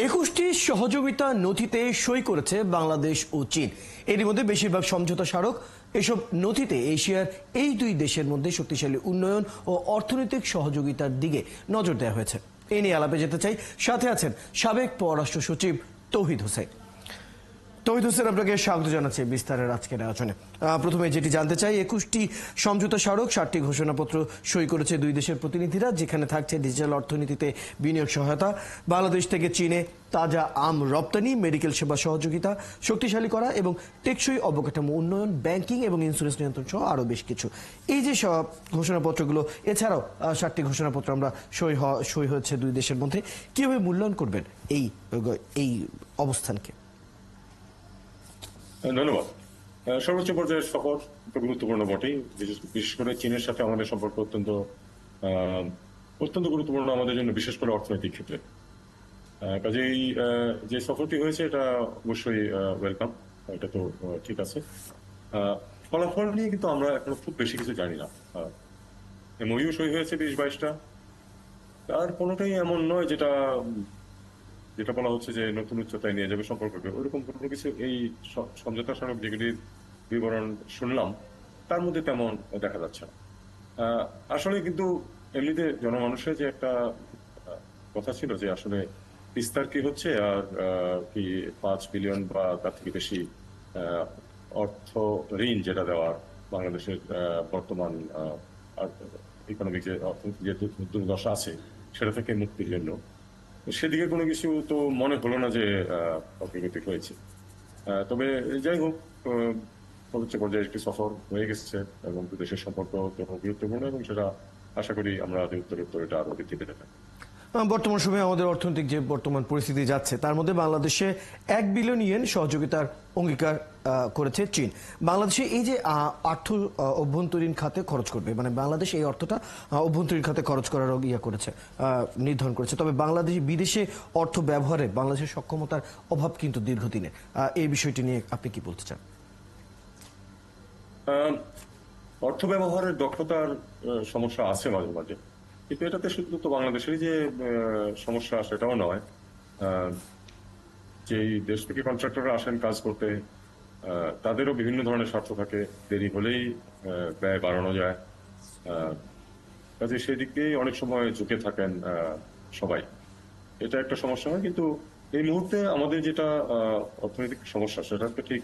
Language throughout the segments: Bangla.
21টি সহযোগিতা নথিতে সই করেছে বাংলাদেশ ও চীন। এর মধ্যে বেশিরভাগ সমঝোতা স্মারক। এসব নথিতে এশিয়ার এই দুই দেশের মধ্যে শক্তিশালী উন্নয়ন ও অর্থনৈতিক সহযোগিতার দিকে নজর দেওয়া হয়েছে। এ নিয়ে আলাপে যেতে চাই, সাথে আছেন সাবেক পররাষ্ট্র সচিব তৌহিদ হোসেন। তৌহিদ হোসেন, আপনাকে স্বাগত জানাচ্ছি বিস্তারের আজকের আয়োজনে। প্রথমে যেটি জানতে চাই, 21টি সমঝোতা স্মারক, 7টি ঘোষণাপত্র সই করেছে দুই দেশের প্রতিনিধিরা, যেখানে থাকছে ডিজিটাল অর্থনীতিতে বিনিয়োগ সহায়তা, বাংলাদেশ থেকে চীনে তাজা আম রপ্তানি, মেডিকেল সেবা সহযোগিতা শক্তিশালী করা এবং টেকসই অবকাঠামো উন্নয়ন, ব্যাংকিং এবং ইন্স্যুরেন্স নিয়ন্ত্রণ সহ আরও বেশ কিছু। এই যে সব ঘোষণাপত্রগুলো, এছাড়াও 7টি ঘোষণাপত্র আমরা সই হয়েছে দুই দেশের মধ্যে, কিভাবে মূল্যায়ন করবেন এই অবস্থানকে? ধন্যবাদ। সর্বোচ্চ পর্যায়ের সফর গুরুত্বপূর্ণ বটেই। বিশেষ করে চীনের সাথে আমাদের সম্পর্ক অত্যন্ত গুরুত্বপূর্ণ আমাদের জন্য, বিশেষ করে অর্থনৈতিক ক্ষেত্রে। কাজেই যে সফরটি হয়েছে এটা অবশ্যই ওয়েলকাম, এটা তো ঠিক আছে। ফলাফল নিয়ে কিন্তু আমরা এখনো খুব বেশি কিছু জানি না। এমওইউ সই হয়েছে 20-22টা, তার কোনোটাই এমন নয় যেটা বলা হচ্ছে যে নতুন উচ্চতায় নিয়ে যাবে সম্পর্ককে। ওইরকম কোনো কিছু এই সমঝোতা স্মারক যেগুলির বিবরণ শুনলাম তার মধ্যে তেমন দেখা যাচ্ছে না। আসলে কিন্তু এমনিতে জনমানুষের যে একটা কথা ছিল যে আসলে বিস্তার কি হচ্ছে, আর কি 5 বিলিয়ন বা তার থেকে বেশি অর্থ ঋণ যেটা দেওয়ার বাংলাদেশের বর্তমান ইকোনমিক যে অর্থনৈতিক যে দুর্দশা আছে সেটা থেকে মুক্তির জন্য, সেদিকে কোনো কিছু তো মনে হলো না যে অগ্রগতি হয়েছে। তবে যাই হোক, সর্বোচ্চ পর্যায়ে একটি সফর হয়ে গেছে এবং দেশের সম্পর্ক গুরুত্বপূর্ণ, এবং সেটা আশা করি আমরা উত্তর এটা আরো বৃদ্ধি পেতে থাকি। বর্তমান সময়ে আমাদের অর্থনৈতিক যে বর্তমান পরিস্থিতি যাচ্ছে, তার মধ্যে বাংলাদেশে 1 বিলিয়ন ইয়েন সহযোগিতার অঙ্গীকার করেছে চীন। বাংলাদেশে এই যে অর্থ অভ্যন্তরীণ খাতে খরচ করবে, মানে বাংলাদেশ এই অর্থটা অভ্যন্তরীণ খাতে খরচ করার নির্ধারণ করেছে। তবে বাংলাদেশ বিদেশে অর্থ ব্যবহারে বাংলাদেশের সক্ষমতার অভাব কিন্তু দীর্ঘদিনের। এই বিষয়টি নিয়ে আপনি কি বলতে চান? অর্থ ব্যবহারের দক্ষতার সমস্যা আছে মাঝে মাঝে, কিন্তু এটাতে শুধু তো বাংলাদেশেরই যে সমস্যা সেটাও নয়। যেই দেশ থেকে কন্ট্রাক্টররা আসেন কাজ করতে, তাদেরও বিভিন্ন ধরনের স্বার্থ থাকে। দেরি হলেই ব্যয় বাড়ানো যায়, কাজে সেই দিক দিয়েই অনেক সময় ঝুঁকে থাকেন সবাই। এটা একটা সমস্যা হয়, কিন্তু এই মুহূর্তে আমাদের যেটা অর্থনৈতিক সমস্যা সেটা তো ঠিক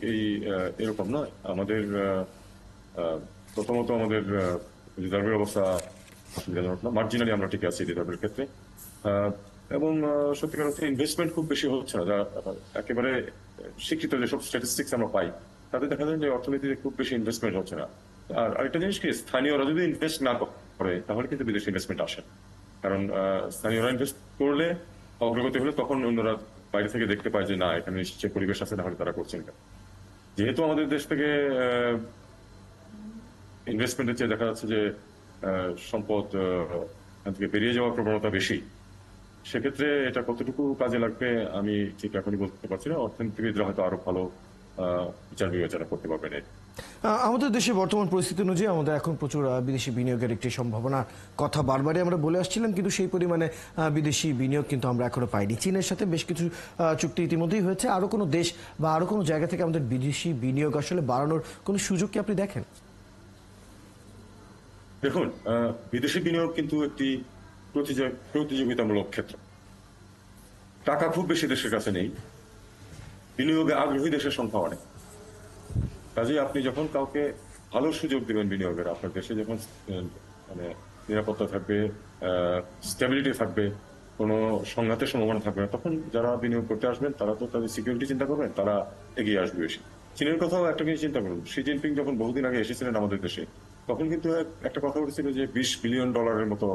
এরকম নয়। আমাদের প্রথমত আমাদের রিজার্ভের অবস্থা সুবিধাজনক না, মার্জিনালি আমরা ঠিক আছি রিজার্ভের ক্ষেত্রে, এবং সত্যিকার অর্থে ইনভেস্টমেন্ট খুব বেশি হচ্ছে না। যা একেবারে স্বীকৃত যেসব স্ট্যাটিস্টিক্স আমরা পাই তাতে দেখা যায় যে অর্থনীতিতে খুব বেশি ইনভেস্টমেন্ট হচ্ছে না। আর আরেকটা জিনিস কি, স্থানীয়রা যদি ইনভেস্ট না করে তাহলে কিন্তু বিদেশি ইনভেস্টমেন্ট আসে, কারণ স্থানীয়রা ইনভেস্ট করলে, অগ্রগতি হলে, তখন অন্যরা বাইরে থেকে দেখতে পায় যে না, এখানে নিশ্চয়ই পরিবেশ আছে, তাহলে তারা করছেন। যেহেতু আমাদের দেশ থেকে ইনভেস্টমেন্টের চেয়ে দেখা যাচ্ছে যে সম্পদ এখান থেকে বেরিয়ে যাওয়ার প্রবণতা বেশি, সেক্ষেত্রে এটা কতটুকু কাজে লাগবে আমি ঠিক এখনই বলতে পারছি না। অর্থনীতিবিদরা হয়তো আরো ভালো বিচার বিবেচনা করতে পারবেন। আমাদের দেশে বর্তমান পরিস্থিতি অনুযায়ী আমাদের এখন প্রচুর বিদেশি বিনিয়োগের একটি সম্ভাবনার কথা বারবারই আমরা বলে আসছিলাম, কিন্তু সেই পরিমাণে বিদেশি বিনিয়োগ কিন্তু আমরা এখনো পাইনি। চীনের সাথে বেশ কিছু চুক্তি ইতিমধ্যেই হয়েছে। আরো কোনো দেশ বা আরো কোনো জায়গা থেকে আমাদের বিদেশি বিনিয়োগ আসলে বাড়ানোর কোনো সুযোগ কি আপনি দেখেন? দেখুন, বিদেশি বিনিয়োগ কিন্তু একটি প্রতিযোগিতামূলক ক্ষেত্র। টাকা খুব বেশি দেশের কাছে নেই, বিনিয়োগে আগ্রহী দেশের সংখ্যা অনেক। কাজেই আপনি যখন কাউকে ভালো সুযোগ দেবেন বিনিয়োগের, আপনার দেশে যখন মানে নিরাপত্তা থাকবে, স্টেবিলিটি থাকবে, কোনো সংঘাতের সম্ভাবনা থাকবে না, তখন যারা বিনিয়োগ করতে আসবেন তারা তো তাদের সিকিউরিটি চিন্তা করবেন, তারা এগিয়ে আসবে বেশি। চীনের কথাও একটা জিনিস চিন্তা করুন, শি জিনপিং যখন বহুদিন আগে এসেছিলেন আমাদের দেশে, তখন কিন্তু একটা কথা উঠেছিল যে $20 বিলিয়ন মতো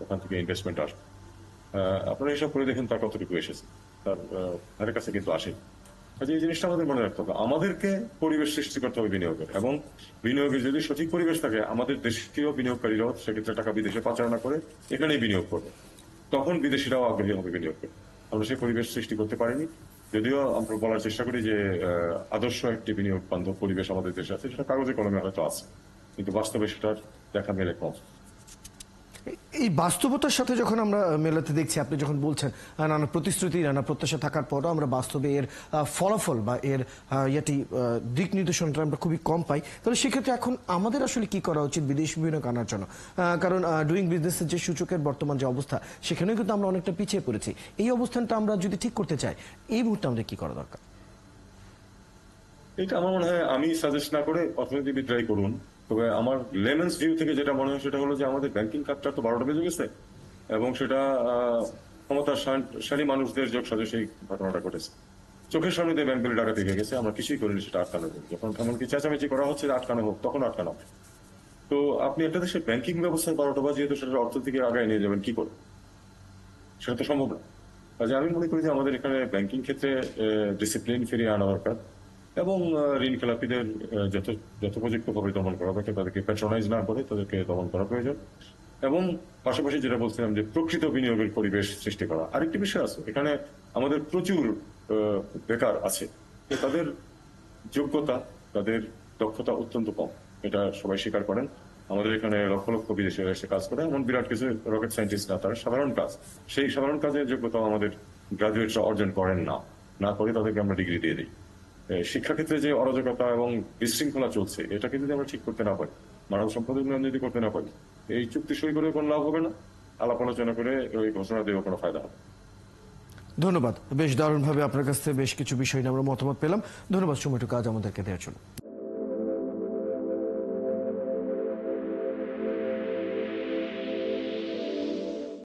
ওখান থেকে ইনভেস্টমেন্ট আসবে। আপনারা হিসাব করে দেখেন তার কতটুকু এসেছে, তার ধারে কাছে কিন্তু আসে। কাজে এই জিনিসটা আমাদের মনে রাখতে হবে, আমাদেরকে পরিবেশ সৃষ্টি করতে হবে বিনিয়োগের, এবং বিনিয়োগের যদি সঠিক পরিবেশ থাকে, আমাদের দেশীয় বিনিয়োগকারীরাও সেক্ষেত্রে টাকা বিদেশে পাচার না করে এখানেই বিনিয়োগ করবে, তখন বিদেশিরাও আগ্রহী হবে বিনিয়োগ করবে। আমরা সেই পরিবেশ সৃষ্টি করতে পারিনি, যদিও আমরা বলার চেষ্টা করি যে আদর্শ একটি বিনিয়োগ বান্ধব পরিবেশ আমাদের দেশে আছে, সেটা কাগজে কলমে হয়তো আছে, কিন্তু বাস্তবে সেটার দেখা মেলে কম। এই বাস্তবতার সাথে যখন আমরা মেলাতে দেখছি, আপনি যখন বলছেন নানা প্রতিশ্রুতি নানা প্রত্যাশা থাকার পরও আমরা বাস্তবে এর ফলাফল বা এর দিক নির্দেশনটা আমরা খুবই কম পাই, তাহলে সেক্ষেত্রে এখন আমাদের আসলে কি করা উচিত বিদেশ বিনিয়োগ আনার জন্য? কারণ ডুইং বিজনেসের যে সূচকের বর্তমান যে অবস্থা, সেখানেও কিন্তু আমরা অনেকটা পিছিয়ে পড়েছি। এই অবস্থানটা আমরা যদি ঠিক করতে চাই, এই মুহূর্তে আমাদের কি করা দরকার? এটা আমার মনে হয় আমি সাজেস্ট না করে অর্থনীতিবিদরাই করুন। তবে আমার লেমেন্স ভিউ থেকে যেটা মনে হয় সেটা হলো যে আমাদের ব্যাংকিং খাতটা তো 12টা বেজে গেছে এবং সেটা ক্ষমতাশালী মানুষদের যোগ সাজে ঘটনাটা ঘটেছে। চোখের সামনে দিয়ে ব্যাংকগুলি ডাকাতি হয়ে গেছে, আমরা কিছুই করিনি সেটা আটকানো হোক। যখন এমনকি চেঁচামেচি করা হচ্ছে আটকানো হোক, তখন আটকানো হবে। তো আপনি একটা দেশের ব্যাংকিং ব্যবস্থায় 12টা বাজিয়ে তো সেটা অর্থনীতিকে আগায় নিয়ে যাবেন কি করে? সেটা তো সম্ভব না। কাজে আমি মনে করি যে আমাদের এখানে ব্যাংকিং ক্ষেত্রে ডিসিপ্লিন ফিরিয়ে আনা দরকার এবং ঋণ খেলাপিদের যথোপযুক্তভাবে দমন করা দরকার, তাদেরকে প্যাট্রোনাইজ না করে তাদেরকে দমন করা প্রয়োজন। এবং পাশাপাশি যেটা বলছিলাম যে প্রকৃত বিনিয়োগের পরিবেশ সৃষ্টি করা। আরেকটি বিষয় আছে, এখানে আমাদের প্রচুর বেকার আছে, তাদের যোগ্যতা তাদের দক্ষতা অত্যন্ত কম, এটা সবাই স্বীকার করেন। আমাদের এখানে লক্ষ লক্ষ বিদেশিরা এসে কাজ করে, এমন বিরাট কিছু রকেট সায়েন্টিস্ট না, তারা সাধারণ কাজ, সেই সাধারণ কাজের যোগ্যতা আমাদের গ্রাজুয়েটরা অর্জন করেন না করে তাদেরকে আমরা ডিগ্রি দিয়ে দিই। শিক্ষাক্ষেত্রে যে অরাজকতা এবং বিশৃঙ্খলা চলছে, এটাকে যদি আমরা ঠিক করতে না পারি, মানব সম্পদ উন্নয়ন যদি করতে না পারি, এই চুক্তি সই করে কোনো লাভ হবে না, আলাপ আলোচনা করে ওই ঘোষণা দেওয়া কোনো ফায়দা হবে। ধন্যবাদ। বেশ দারুণভাবে আপনার কাছ থেকে বেশ কিছু বিষয় নিয়ে আমরা মতামত পেলাম। ধন্যবাদ সময়টুকু আজ আমাদেরকে দেওয়ার জন্য।